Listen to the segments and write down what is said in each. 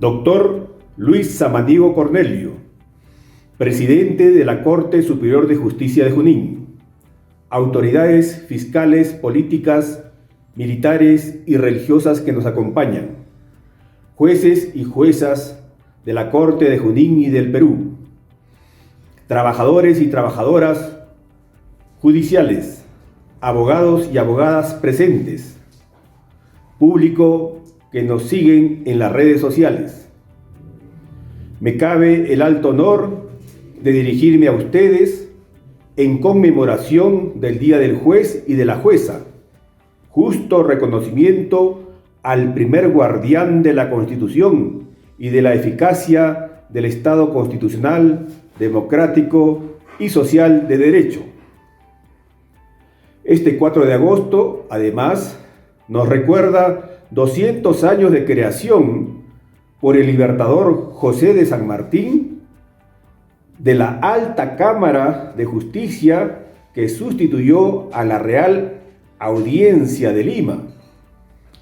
Doctor Luis Samaniego Cornelio, presidente de la Corte Superior de Justicia de Junín, autoridades fiscales, políticas, militares y religiosas que nos acompañan, jueces y juezas de la Corte de Junín y del Perú, trabajadores y trabajadoras judiciales, abogados y abogadas presentes, público que nos siguen en las redes sociales. Me cabe el alto honor de dirigirme a ustedes en conmemoración del Día del Juez y de la Jueza, justo reconocimiento al primer guardián de la Constitución y de la eficacia del Estado constitucional, democrático y social de derecho. Este 4 de agosto, además, nos recuerda 200 años de creación por el libertador José de San Martín de la Alta Cámara de Justicia que sustituyó a la Real Audiencia de Lima,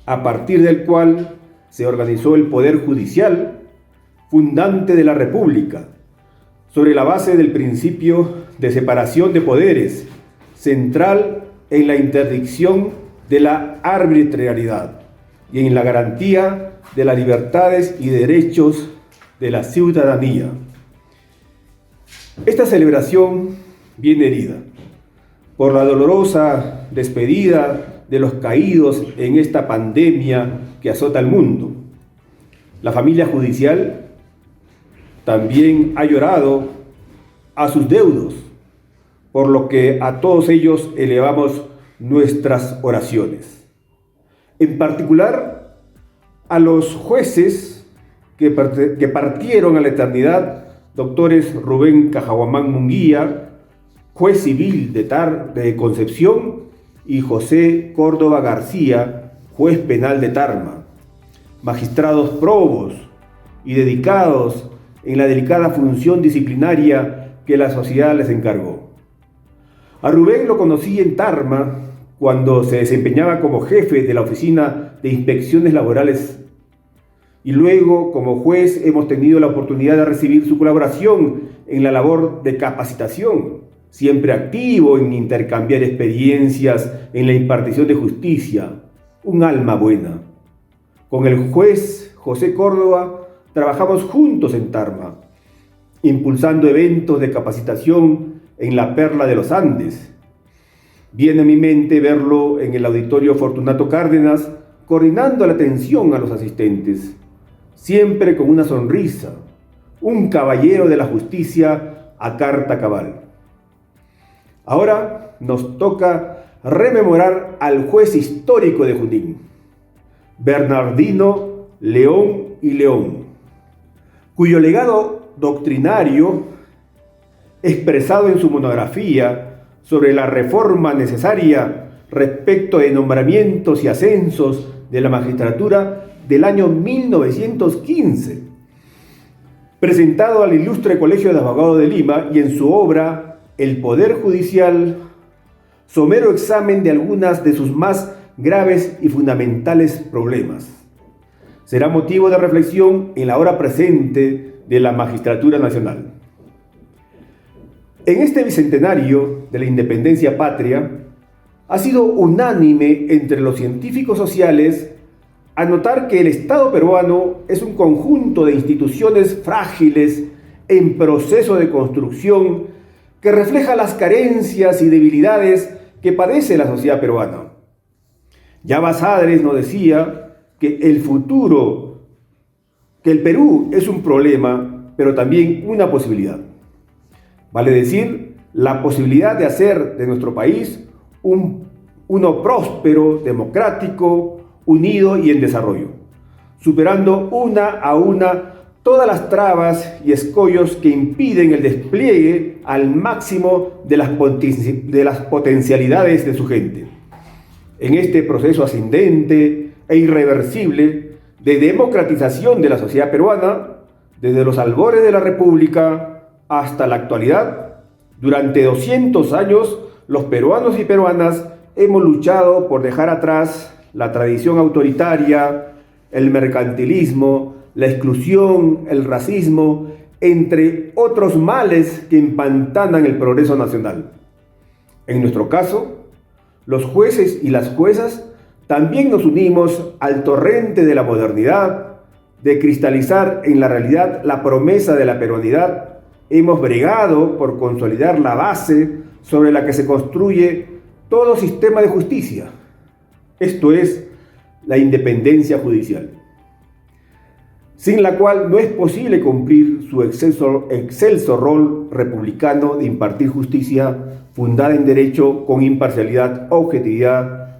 a partir del cual se organizó el Poder Judicial, fundante de la República, sobre la base del principio de separación de poderes, central en la interdicción de la arbitrariedad y en la garantía de las libertades y derechos de la ciudadanía. Esta celebración viene herida por la dolorosa despedida de los caídos en esta pandemia que azota al mundo. La familia judicial también ha llorado a sus deudos, por lo que a todos ellos elevamos nuestras oraciones. En particular, a los jueces que partieron a la eternidad, doctores Rubén Cajaguamán Munguía, juez civil de Concepción, y José Córdoba García, juez penal de Tarma, magistrados probos y dedicados en la delicada función disciplinaria que la sociedad les encargó. A Rubén lo conocí en Tarma cuando se desempeñaba como jefe de la Oficina de Inspecciones Laborales, y luego como juez hemos tenido la oportunidad de recibir su colaboración en la labor de capacitación, siempre activo en intercambiar experiencias en la impartición de justicia, un alma buena. Con el juez José Córdoba trabajamos juntos en Tarma, impulsando eventos de capacitación en la Perla de los Andes. Viene a mi mente verlo en el Auditorio Fortunato Cárdenas, coordinando la atención a los asistentes, siempre con una sonrisa, un caballero de la justicia a carta cabal. Ahora nos toca rememorar al juez histórico de Junín, Bernardino León y León, cuyo legado doctrinario, expresado en su monografía sobre la reforma necesaria respecto de nombramientos y ascensos de la magistratura del año 1915, presentado al Ilustre Colegio de Abogados de Lima, y en su obra El Poder Judicial, somero examen de algunas de sus más graves y fundamentales problemas. Será motivo de reflexión en la hora presente de la Magistratura Nacional. En este bicentenario de la independencia patria, ha sido unánime entre los científicos sociales a notar que el Estado peruano es un conjunto de instituciones frágiles en proceso de construcción que refleja las carencias y debilidades que padece la sociedad peruana. Ya Basadres nos decía que el Perú es un problema, pero también una posibilidad. Vale decir, la posibilidad de hacer de nuestro país uno próspero, democrático, unido y en desarrollo, superando una a una todas las trabas y escollos que impiden el despliegue al máximo de las potencialidades de su gente. En este proceso ascendente e irreversible de democratización de la sociedad peruana, desde los albores de la República hasta la actualidad, durante 200 años, los peruanos y peruanas hemos luchado por dejar atrás la tradición autoritaria, el mercantilismo, la exclusión, el racismo, entre otros males que empantanan el progreso nacional. En nuestro caso, los jueces y las juezas también nos unimos al torrente de la modernidad, de cristalizar en la realidad la promesa de la peruanidad. Hemos bregado por consolidar la base sobre la que se construye todo sistema de justicia, esto es, la independencia judicial, sin la cual no es posible cumplir su excelso rol republicano de impartir justicia fundada en derecho con imparcialidad, objetividad,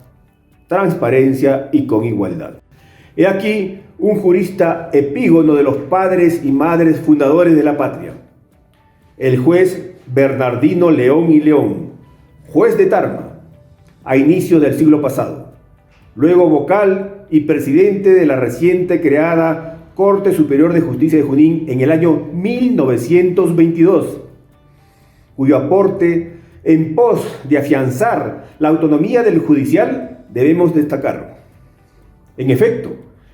transparencia y con igualdad. He aquí un jurista epígono de los padres y madres fundadores de la patria, el juez Bernardino León y León, juez de Tarma, a inicios del siglo pasado, luego vocal y presidente de la reciente creada Corte Superior de Justicia de Junín en el año 1922, cuyo aporte en pos de afianzar la autonomía del judicial debemos destacar. En efecto,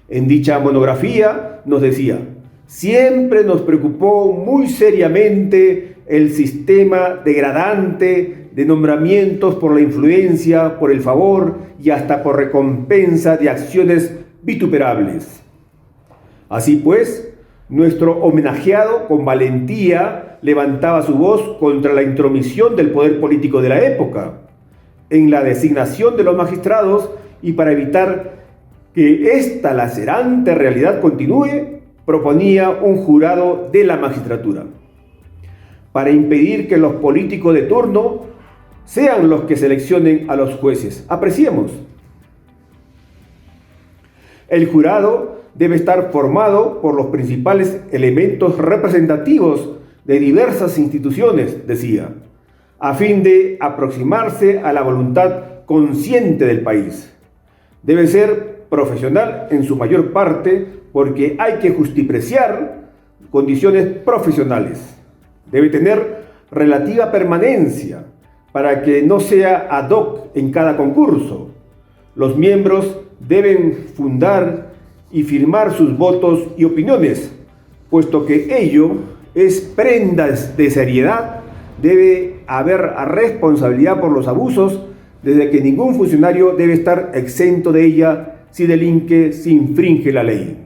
en dicha monografía nos decía: siempre nos preocupó muy seriamente el sistema degradante de nombramientos por la influencia, por el favor y hasta por recompensa de acciones vituperables. Así pues, nuestro homenajeado con valentía levantaba su voz contra la intromisión del poder político de la época en la designación de los magistrados, y para evitar que esta lacerante realidad continúe, proponía un jurado de la magistratura, para impedir que los políticos de turno sean los que seleccionen a los jueces. Apreciemos. El jurado debe estar formado por los principales elementos representativos de diversas instituciones, decía, a fin de aproximarse a la voluntad consciente del país. Debe ser profesional en su mayor parte, porque hay que justipreciar condiciones profesionales. Debe tener relativa permanencia para que no sea ad hoc en cada concurso. Los miembros deben fundar y firmar sus votos y opiniones, puesto que ello es prenda de seriedad. Debe haber responsabilidad por los abusos, desde que ningún funcionario debe estar exento de ella si delinque, si infringe la ley.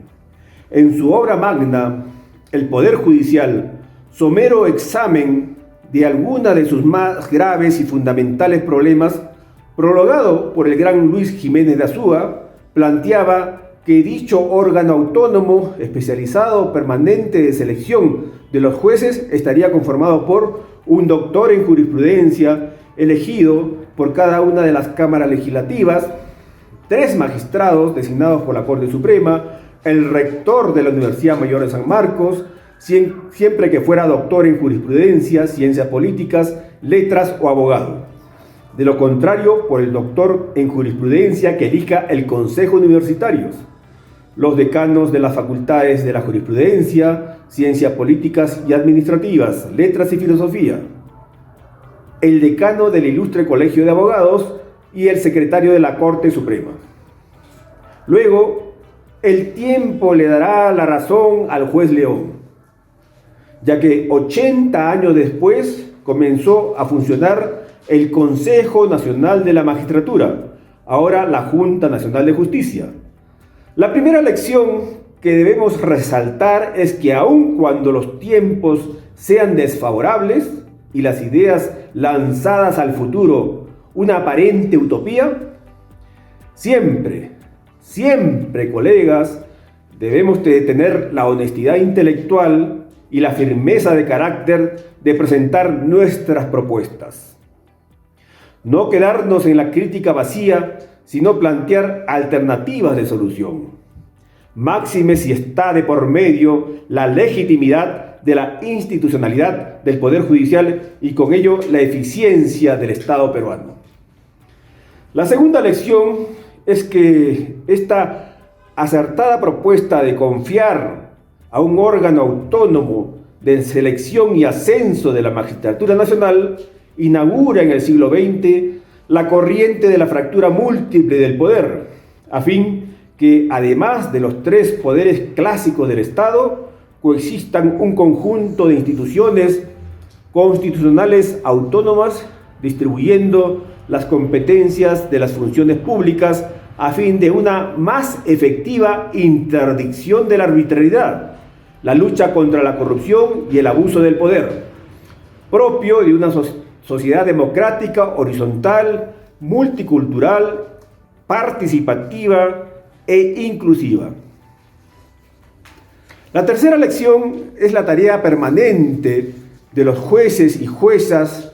En su obra magna, El Poder Judicial, somero examen de alguna de sus más graves y fundamentales problemas, prologado por el gran Luis Jiménez de Azúa, planteaba que dicho órgano autónomo especializado permanente de selección de los jueces estaría conformado por un doctor en jurisprudencia elegido por cada una de las cámaras legislativas, 3 magistrados designados por la Corte Suprema, el rector de la Universidad Mayor de San Marcos, siempre que fuera doctor en jurisprudencia, ciencias políticas, letras o abogado. De lo contrario, por el doctor en jurisprudencia que elija el Consejo Universitarios, los decanos de las facultades de la jurisprudencia, ciencias políticas y administrativas, letras y filosofía, el decano del Ilustre Colegio de Abogados y el secretario de la Corte Suprema. Luego, el tiempo le dará la razón al juez León, ya que 80 años después comenzó a funcionar el Consejo Nacional de la Magistratura, ahora la Junta Nacional de Justicia. La primera lección que debemos resaltar es que aun cuando los tiempos sean desfavorables y las ideas lanzadas al futuro una aparente utopía, siempre, colegas, debemos de tener la honestidad intelectual y la firmeza de carácter de presentar nuestras propuestas. No quedarnos en la crítica vacía, sino plantear alternativas de solución. Máxime si está de por medio la legitimidad de la institucionalidad del Poder Judicial y con ello la eficiencia del Estado peruano. La segunda lección es que esta acertada propuesta de confiar a un órgano autónomo de selección y ascenso de la Magistratura Nacional inaugura en el siglo XX la corriente de la fractura múltiple del poder, a fin que además de los tres poderes clásicos del Estado, coexistan un conjunto de instituciones constitucionales autónomas distribuyendo las competencias de las funciones públicas a fin de una más efectiva interdicción de la arbitrariedad, la lucha contra la corrupción y el abuso del poder, propio de una sociedad democrática, horizontal, multicultural, participativa e inclusiva. La tercera lección es la tarea permanente de los jueces y juezas,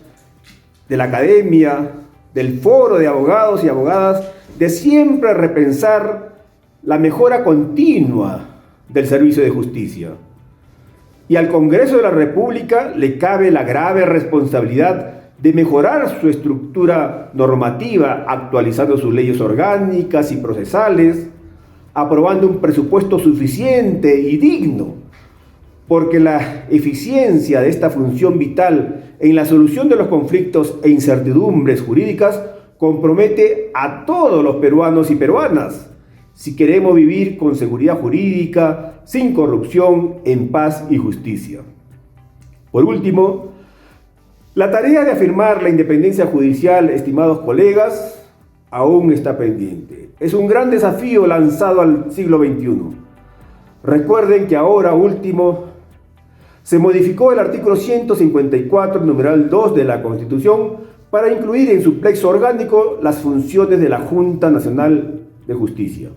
de la academia, del foro de abogados y abogadas, de siempre repensar la mejora continua del servicio de justicia. Y al Congreso de la República le cabe la grave responsabilidad de mejorar su estructura normativa, actualizando sus leyes orgánicas y procesales, aprobando un presupuesto suficiente y digno, porque la eficiencia de esta función vital en la solución de los conflictos e incertidumbres jurídicas compromete a todos los peruanos y peruanas, si queremos vivir con seguridad jurídica, sin corrupción, en paz y justicia. Por último, la tarea de afirmar la independencia judicial, estimados colegas, aún está pendiente. Es un gran desafío lanzado al siglo XXI. Recuerden que ahora último se modificó el artículo 154, numeral 2 de la Constitución para incluir en su plexo orgánico las funciones de la Junta Nacional de Justicia.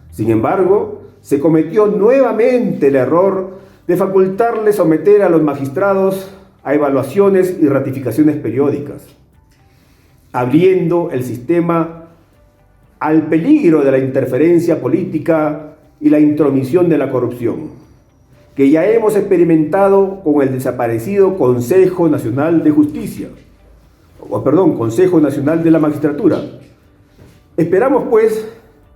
Sin embargo, se cometió nuevamente el error de facultarle someter a los magistrados a evaluaciones y ratificaciones periódicas, abriendo el sistema al peligro de la interferencia política y la intromisión de la corrupción, que ya hemos experimentado con el desaparecido Consejo Nacional de Justicia, Consejo Nacional de la Magistratura. Esperamos, pues,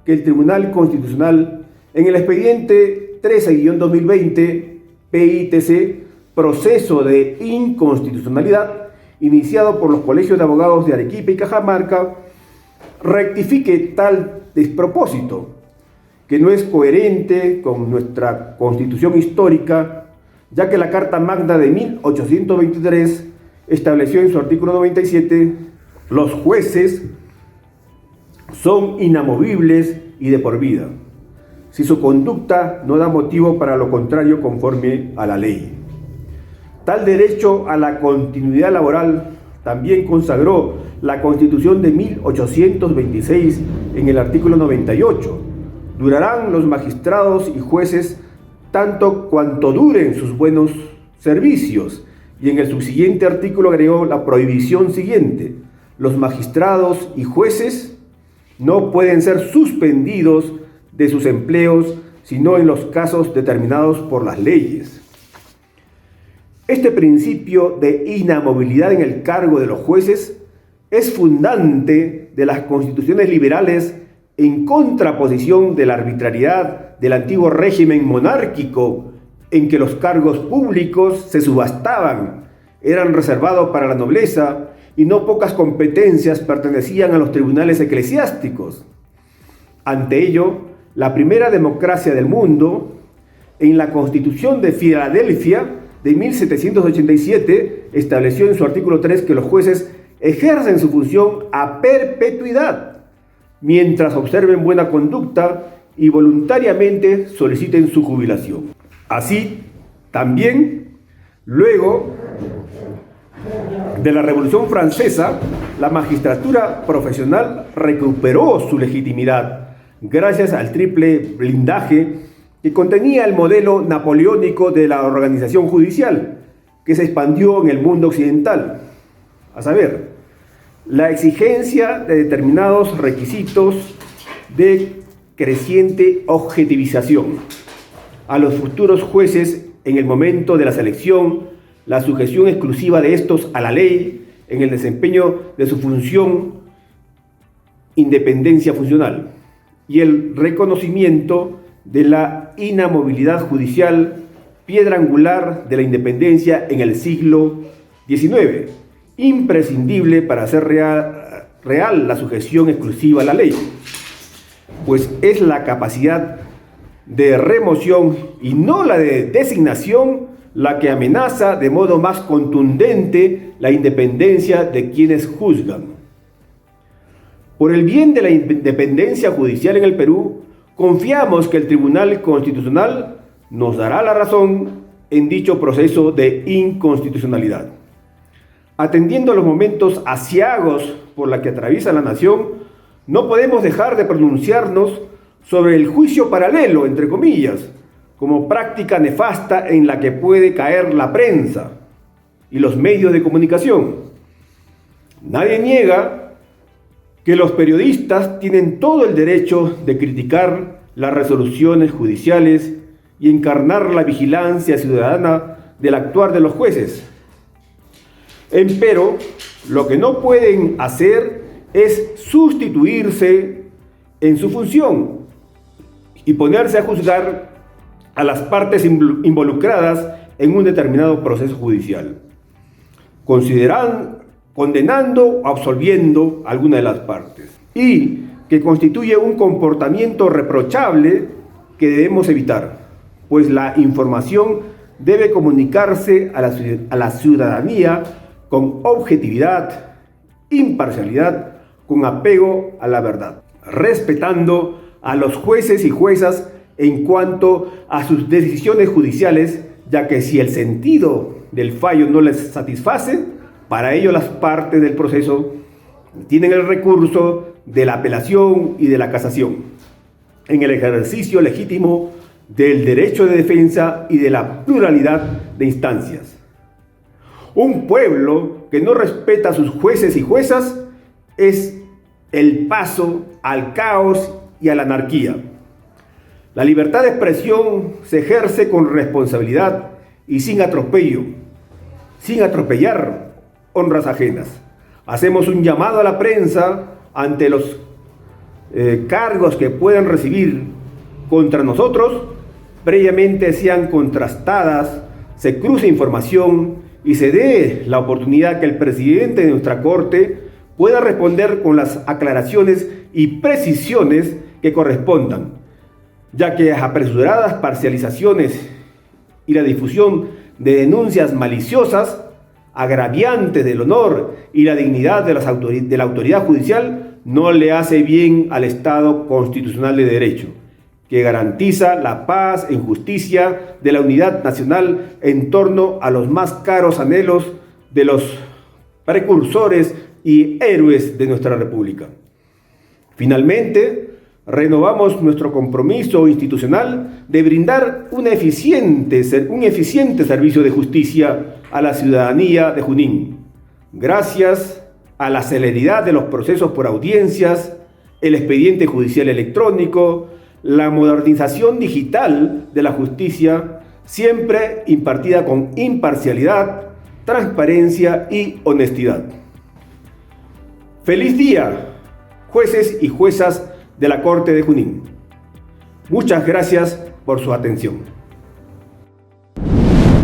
que el Tribunal Constitucional, en el expediente 13-2020 PITC, proceso de inconstitucionalidad, iniciado por los colegios de abogados de Arequipa y Cajamarca, rectifique tal despropósito, que no es coherente con nuestra Constitución histórica, ya que la Carta Magna de 1823 estableció en su artículo 97: los jueces son inamovibles y de por vida, si su conducta no da motivo para lo contrario conforme a la ley. Tal derecho a la continuidad laboral también consagró la Constitución de 1826 en el artículo 98. Durarán los magistrados y jueces tanto cuanto duren sus buenos servicios, y en el subsiguiente artículo agregó la prohibición siguiente: los magistrados y jueces no pueden ser suspendidos de sus empleos sino en los casos determinados por las leyes. Este principio de inamovilidad en el cargo de los jueces es fundante de las constituciones liberales, en contraposición de la arbitrariedad del antiguo régimen monárquico, en que los cargos públicos se subastaban, eran reservados para la nobleza y no pocas competencias pertenecían a los tribunales eclesiásticos. Ante ello, la primera democracia del mundo, en la Constitución de Filadelfia de 1787, estableció en su artículo 3 que los jueces ejercen su función a perpetuidad, mientras observen buena conducta y voluntariamente soliciten su jubilación. Así, también, luego de la Revolución Francesa, la magistratura profesional recuperó su legitimidad gracias al triple blindaje que contenía el modelo napoleónico de la organización judicial, que se expandió en el mundo occidental. A saber, la exigencia de determinados requisitos de creciente objetivización a los futuros jueces en el momento de la selección, la sujeción exclusiva de estos a la ley en el desempeño de su función, independencia funcional, y el reconocimiento de la inamovilidad judicial, piedra angular de la independencia en el siglo XIX, imprescindible para hacer real la sujeción exclusiva a la ley. pues es la capacidad de remoción y no la de designación la que amenaza de modo más contundente la independencia de quienes juzgan. Por el bien de la independencia judicial en el Perú, confiamos que el Tribunal Constitucional nos dará la razón en dicho proceso de inconstitucionalidad. Atendiendo a los momentos aciagos por la que atraviesa la nación, no podemos dejar de pronunciarnos sobre el juicio paralelo, entre comillas, como práctica nefasta en la que puede caer la prensa y los medios de comunicación. Nadie niega que los periodistas tienen todo el derecho de criticar las resoluciones judiciales y encarnar la vigilancia ciudadana del actuar de los jueces. Empero, lo que no pueden hacer es sustituirse en su función y ponerse a juzgar a las partes involucradas en un determinado proceso judicial, condenando o absolviendo a alguna de las partes, y que constituye un comportamiento reprochable que debemos evitar, pues la información debe comunicarse a la ciudadanía con objetividad, imparcialidad, con apego a la verdad, respetando a los jueces y juezas en cuanto a sus decisiones judiciales, ya que si el sentido del fallo no les satisface, para ello las partes del proceso tienen el recurso de la apelación y de la casación, en el ejercicio legítimo del derecho de defensa y de la pluralidad de instancias. Un pueblo que no respeta a sus jueces y juezas es el paso al caos y a la anarquía. La libertad de expresión se ejerce con responsabilidad y sin atropello, sin atropellar honras ajenas. Hacemos un llamado a la prensa ante los cargos que puedan recibir contra nosotros, previamente sean contrastadas, se cruce información y se dé la oportunidad que el presidente de nuestra Corte pueda responder con las aclaraciones y precisiones que correspondan, ya que apresuradas parcializaciones y la difusión de denuncias maliciosas, agraviantes del honor y la dignidad de la autoridad judicial, no le hace bien al Estado constitucional de derecho, que garantiza la paz en justicia de la unidad nacional en torno a los más caros anhelos de los precursores y héroes de nuestra República. Finalmente, renovamos nuestro compromiso institucional de brindar un eficiente servicio de justicia a la ciudadanía de Junín, gracias a la celeridad de los procesos por audiencias, el expediente judicial electrónico, la modernización digital de la justicia, siempre impartida con imparcialidad, transparencia y honestidad. ¡Feliz día, jueces y juezas de la Corte de Junín! Muchas gracias por su atención.